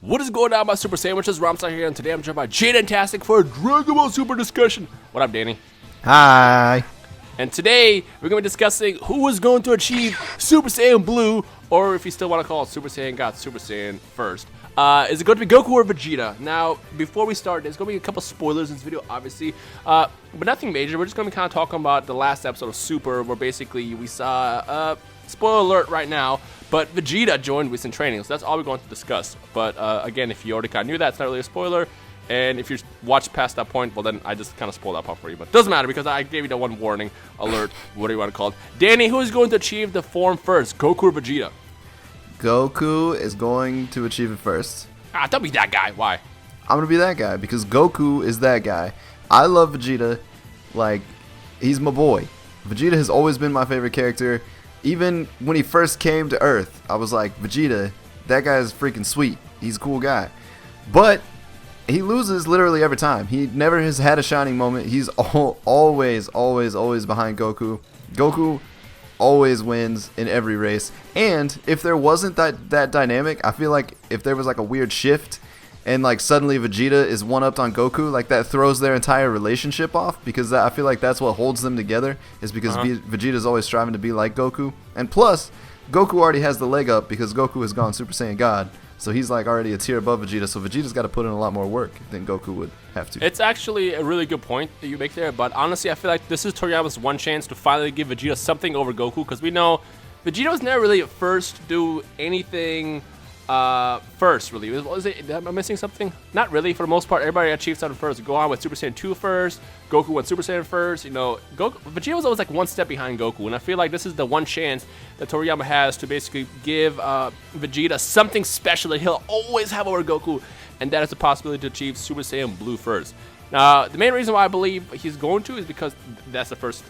What is going on, my Super Sandwiches? Rhymestyle here, and today I'm joined by Jadentastic for a Dragon Ball Super discussion. What up, Danny? Hi. And today, we're going to be discussing who is going to achieve Super Saiyan Blue, or if you still want to call it Super Saiyan God, Super Saiyan first. Is it going to be Goku or Vegeta? Now, before we start, there's going to be a couple spoilers in this video, obviously. But nothing major. We're just going to be kind of talking about the last episode of Super, where basically we saw, spoiler alert right now, but Vegeta joined recent training. So that's all we're going to discuss. But again, if you already kind of knew that, it's not really a spoiler. And if you watched past that point, well, then I just kind of spoiled that part for you. But it doesn't matter because I gave you the one warning, alert, whatever you want to call it. Danny, who is going to achieve the form first, Goku or Vegeta? Goku is going to achieve it first. Don't be that guy. Why? I'm going to be that guy because Goku is that guy. I love Vegeta. Like, he's my boy. Vegeta has always been my favorite character. Even when he first came to Earth, I was like, Vegeta, that guy is freaking sweet. He's a cool guy. But he loses literally every time. He never has had a shining moment. He's always behind Goku. Goku always wins in every race. And if there wasn't that dynamic, I feel like if there was like a weird shift and like suddenly Vegeta is one-upped on Goku, like that throws their entire relationship off, because I feel like that's what holds them together, is because Vegeta's always striving to be like Goku. And plus, Goku already has the leg up because Goku has gone Super Saiyan God. So he's like already a tier above Vegeta, so Vegeta's got to put in a lot more work than Goku would have to. It's actually a really good point that you make there, but honestly, I feel like this is Toriyama's one chance to finally give Vegeta something over Goku, because we know Vegeta was never really at first to do anything first, really. Was it, am I missing something? Not really. For the most part, everybody achieved something first. Go on with Super Saiyan 2 first. Goku went Super Saiyan first. You know, Vegeta was always like one step behind Goku, and I feel like this is the one chance that Toriyama has to basically give Vegeta something special that he'll always have over Goku, and that is the possibility to achieve Super Saiyan Blue first. Now, the main reason why I believe he's going to is because that's the first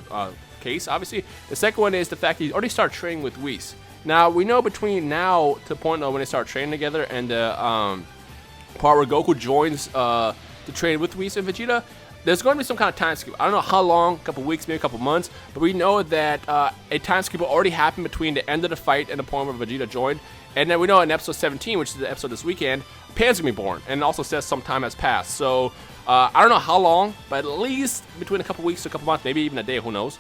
case, obviously. The second one is the fact that he's already started training with Whis. Now, we know between now to the point of when they start training together and the part where Goku joins to train with Whis and Vegeta, there's going to be some kind of time skip. I don't know how long, a couple weeks, maybe a couple months, but we know that a time skip will already happen between the end of the fight and the point where Vegeta joined. And then we know in episode 17, which is the episode this weekend, Pan's going to be born. And it also says some time has passed. So, I don't know how long, but at least between a couple weeks to a couple months, maybe even a day, who knows,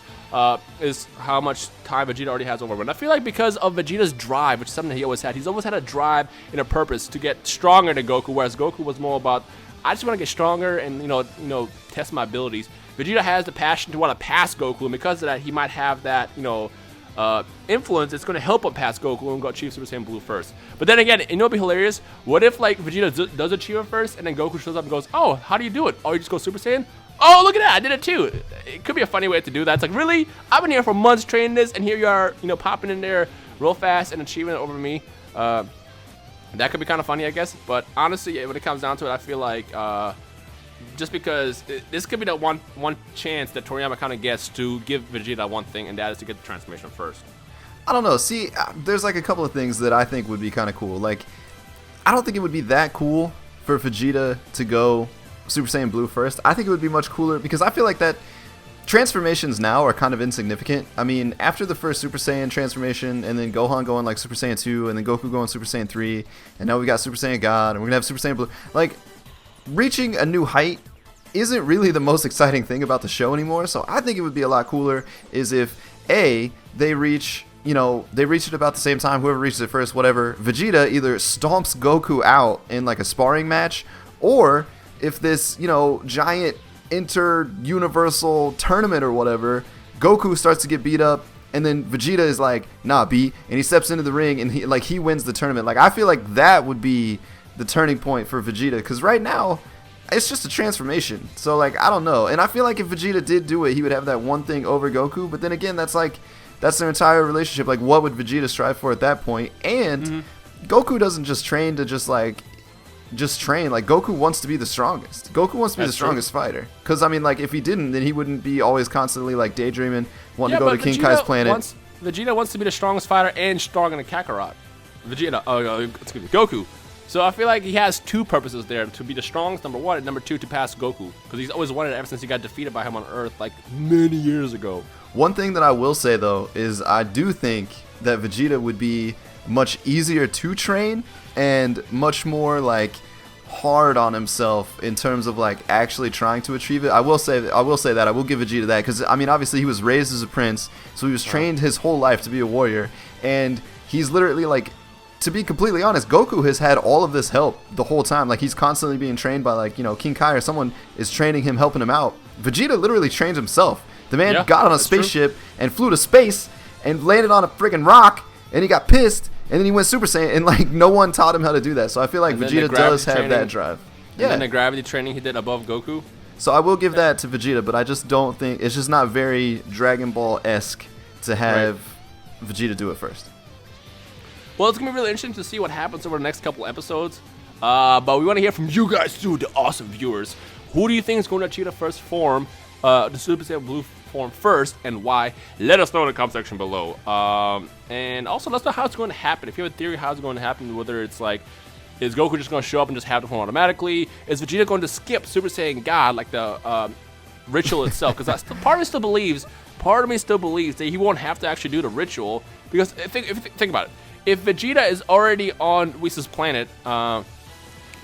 is how much time Vegeta already has over him. And I feel like because of Vegeta's drive, which is something that he always had, he's always had a drive and a purpose to get stronger than Goku, whereas Goku was more about, I just want to get stronger and, you know, test my abilities. Vegeta has the passion to want to pass Goku, and because of that, he might have that, you know, influence. It's going to help him pass Goku and go achieve Super Saiyan Blue first. But then again, you know what'd be hilarious? What if like Vegeta does achieve it first, and then Goku shows up and goes, "Oh, how do you do it? Oh, you just go Super Saiyan? Oh, look at that! I did it too." It could be a funny way to do that. It's like, really? I've been here for months training this, and here you are, you know, popping in there real fast and achieving it over me. That could be kind of funny, I guess. But honestly, when it comes down to it, I feel like just because this could be the one chance that Toriyama kind of gets to give Vegeta one thing, and that is to get the transformation first. I don't know. See, there's like a couple of things that I think would be kind of cool. Like, I don't think it would be that cool for Vegeta to go Super Saiyan Blue first. I think it would be much cooler because I feel like that transformations now are kind of insignificant. I mean, after the first Super Saiyan transformation, and then Gohan going like Super Saiyan 2, and then Goku going Super Saiyan 3, and now we got Super Saiyan God, and we're gonna have Super Saiyan Blue. Like, reaching a new height isn't really the most exciting thing about the show anymore. So I think it would be a lot cooler is if they reach, you know, they reach it about the same time, whoever reaches it first, whatever, Vegeta either stomps Goku out in like a sparring match, or if this, you know, giant inter-universal tournament or whatever, Goku starts to get beat up, and then Vegeta is like, nah, B, and he steps into the ring and he wins the tournament. Like, I feel like that would be the turning point for Vegeta, because right now it's just a transformation. So like, I don't know, and I feel like if Vegeta did do it, he would have that one thing over Goku. But then again, that's their entire relationship. Like, what would Vegeta strive for at that point? And Goku doesn't just train to just train. Like, Goku wants to be the strongest. Goku wants to be the strongest fighter. Because I mean, like, if he didn't, then he wouldn't be always constantly like daydreaming, wanting to go to King Kai's planet. Vegeta wants to be the strongest fighter and strong in the Kakarot. Goku. So I feel like he has two purposes there: to be the strongest, number one, and number two, to pass Goku, because he's always wanted it ever since he got defeated by him on Earth like many years ago. One thing that I will say though is I do think that Vegeta would be much easier to train and much more like hard on himself in terms of like actually trying to achieve it. I will say that I will give Vegeta that, because I mean obviously he was raised as a prince, so he was trained his whole life to be a warrior, and he's literally like, to be completely honest, Goku has had all of this help the whole time. Like he's constantly being trained by like, you know, King Kai or someone is training him, helping him out. Vegeta literally trained himself. The man got on a spaceship and flew to space and landed on a friggin' rock, and he got pissed, and then he went Super Saiyan, and like no one taught him how to do that. So I feel like Vegeta does have that drive. Yeah. And then the gravity training he did above Goku. So I will give that to Vegeta, but I just don't think it's just not very Dragon Ball-esque to have Vegeta do it first. Well, it's gonna be really interesting to see what happens over the next couple episodes. But we want to hear from you guys too, the awesome viewers. Who do you think is going to achieve the first form, the Super Saiyan Blue form first, and why? Let us know in the comment section below. And also let us know how it's going to happen. If you have a theory how it's going to happen, whether it's like, is Goku just going to show up and just have the form automatically? Is Vegeta going to skip Super Saiyan God, like the ritual itself? Because part of me still believes that he won't have to actually do the ritual. Because think about it. If Vegeta is already on Whis' planet,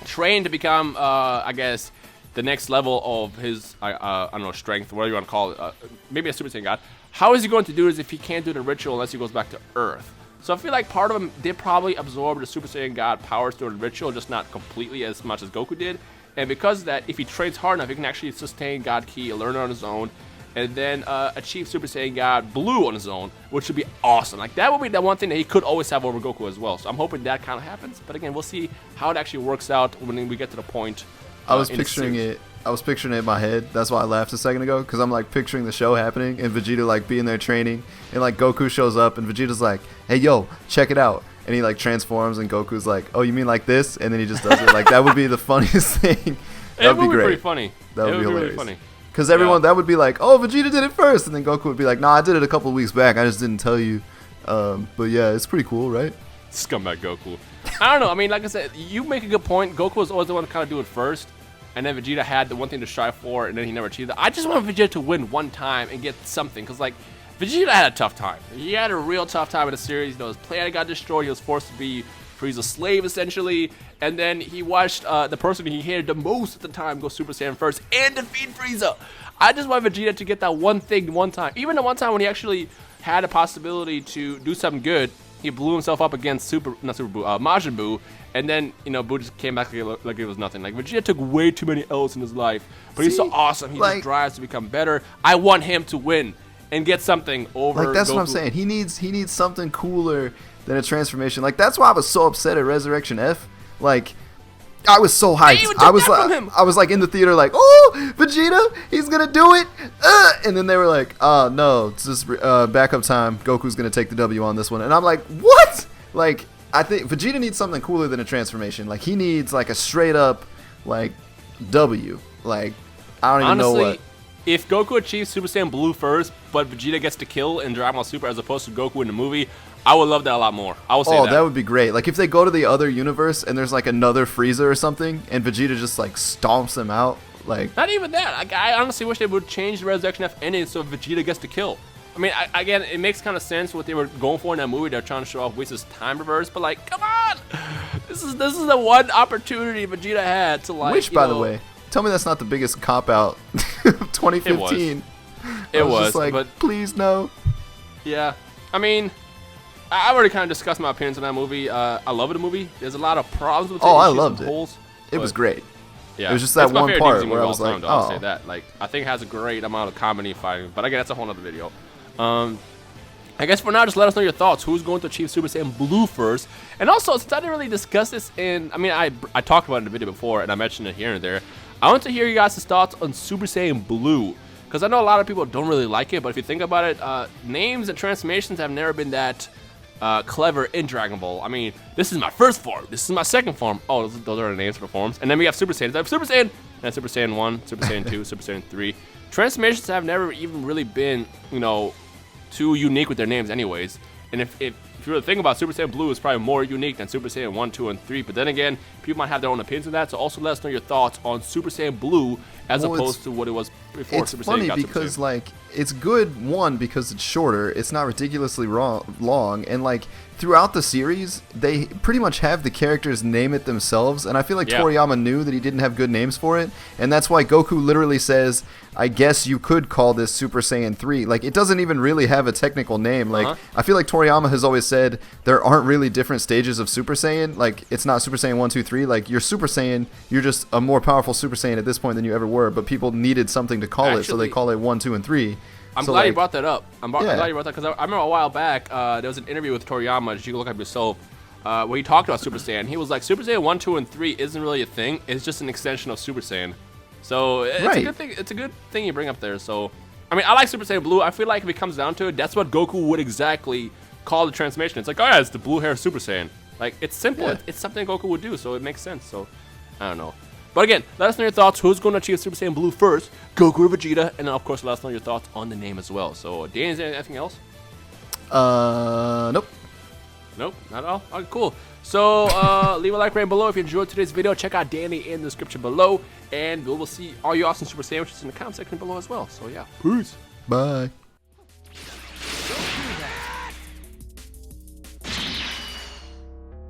trained to become, I guess, the next level of his, I don't know, strength, whatever you want to call it, maybe a Super Saiyan God, how is he going to do this if he can't do the ritual unless he goes back to Earth? So I feel like part of him did probably absorb the Super Saiyan God powers during the ritual, just not completely as much as Goku did. And because of that, if he trains hard enough, he can actually sustain God Ki, learn it on his own, and then achieve Super Saiyan God Blue on his own, which would be awesome. Like, that would be the one thing that he could always have over Goku as well. So I'm hoping that kind of happens. But again, we'll see how it actually works out when we get to the point. I was picturing it in my head. That's why I laughed a second ago, because I'm like picturing the show happening and Vegeta like being there training, and like Goku shows up and Vegeta's like, "Hey yo, check it out," and he like transforms and Goku's like, "Oh, you mean like this?" and then he just does it. Like, that would be the funniest thing. That would be great. Pretty funny. That would be hilarious. Really funny. Because everyone, that would be like, "Oh, Vegeta did it first," and then Goku would be like, "Nah, I did it a couple of weeks back. I just didn't tell you." But yeah, it's pretty cool, right? Scumbag Goku. I don't know. I mean, like I said, you make a good point. Goku was always the one to kind of do it first, and then Vegeta had the one thing to strive for, and then he never achieved it. I just want Vegeta to win one time and get something, because like, Vegeta had a tough time. He had a real tough time in the series. You know, his planet got destroyed. He was forced to be Frieza's slave, essentially. And then he watched the person he hated the most at the time go Super Saiyan first and defeat Frieza. I just want Vegeta to get that one thing one time. Even the one time when he actually had a possibility to do something good, he blew himself up against Majin Buu. And then, you know, Buu just came back like it was nothing. Like, Vegeta took way too many L's in his life. But he's so awesome. He just drives to become better. I want him to win and get something over Like, that's Goku. what I'm saying. He needs something cooler than a transformation. Like, that's why I was so upset at Resurrection F. Like, I was so hyped. I was like in the theater like, "Oh, Vegeta, he's gonna do it," and then they were like, "Oh no, it's just backup time. Goku's gonna take the W on this one," and I'm like, "What?" Like, I think Vegeta needs something cooler than a transformation. Like, he needs like a straight up like W. Like, I don't even know what. If Goku achieves Super Saiyan Blue first, but Vegeta gets to kill in Dragon Ball Super as opposed to Goku in the movie, I would love that a lot more. I would say that. Oh, that would be great. Like, if they go to the other universe and there's like another Frieza or something, and Vegeta just like stomps him out. Like, not even that. Like, I honestly wish they would change the Resurrection F ending so Vegeta gets to kill. I mean, again, it makes kind of sense what they were going for in that movie. They're trying to show off Whis' time reverse, but like, come on, this is the one opportunity Vegeta had to like. Which, by the way, tell me that's not the biggest cop out of 2015. It was. Just like, but please no. Yeah, I mean, I've already kind of discussed my opinions on that movie. I love the movie. There's a lot of problems with it. I loved it. Holes, it was great. Yeah, it was just that one part where I was like, I'll say that. Like, I think it has a great amount of comedy and fighting. But again, that's a whole other video. I guess for now, just let us know your thoughts. Who's going to achieve Super Saiyan Blue first? And also, since I didn't really discuss this I mean, I talked about it in the video before, and I mentioned it here and there. I want to hear you guys' thoughts on Super Saiyan Blue, because I know a lot of people don't really like it, but if you think about it, names and transformations have never been that clever in Dragon Ball. I mean, this is my first form. This is my second form. Oh, those are the names for the forms. And then we have Super Saiyans. I have Super Saiyan, and Super Saiyan 1, Super Saiyan 2, Super Saiyan 3. Transformations have never even really been, you know, too unique with their names anyways. And if you you really think about it, Super Saiyan Blue is probably more unique than Super Saiyan 1, 2, and 3. But then again, people might have their own opinions on that. So also let us know your thoughts on Super Saiyan Blue as opposed to what it was before Super Saiyan got Super Saiyan. It's funny because, like, it's good, one, because it's shorter. It's not ridiculously long. And, like, throughout the series, they pretty much have the characters name it themselves. And I feel like Toriyama knew that he didn't have good names for it. And that's why Goku literally says, I guess you could call this Super Saiyan 3. Like, it doesn't even really have a technical name. Like, I feel like Toriyama has always said there aren't really different stages of Super Saiyan. Like, it's not Super Saiyan 1, 2, 3. Like, you're Super Saiyan, you're just a more powerful Super Saiyan at this point than you ever were. But people needed something to call it, so they call it 1, 2, and 3. I'm glad you brought that up. I'm glad you brought that because I remember a while back there was an interview with Toriyama that you can look up yourself where he talked about Super Saiyan. He was like, Super Saiyan 1, 2, and 3 isn't really a thing. It's just an extension of Super Saiyan. So it's a good thing. It's a good thing you bring up there. So I mean, I like Super Saiyan Blue. I feel like if it comes down to it, that's what Goku would exactly call the transformation. It's like, oh yeah, it's the blue hair Super Saiyan. Like, it's simple. Yeah. It's something Goku would do, so it makes sense. So I don't know. But again, let us know your thoughts. Who's going to achieve Super Saiyan Blue first? Goku or Vegeta? And then, of course, let us know your thoughts on the name as well. So, Danny, is there anything else? Nope. Nope, not at all? Okay, cool. So, leave a like right below if you enjoyed today's video. Check out Danny in the description below. And we will see all you awesome Super Sandwiches in the comment section below as well. So, yeah. Peace. Bye.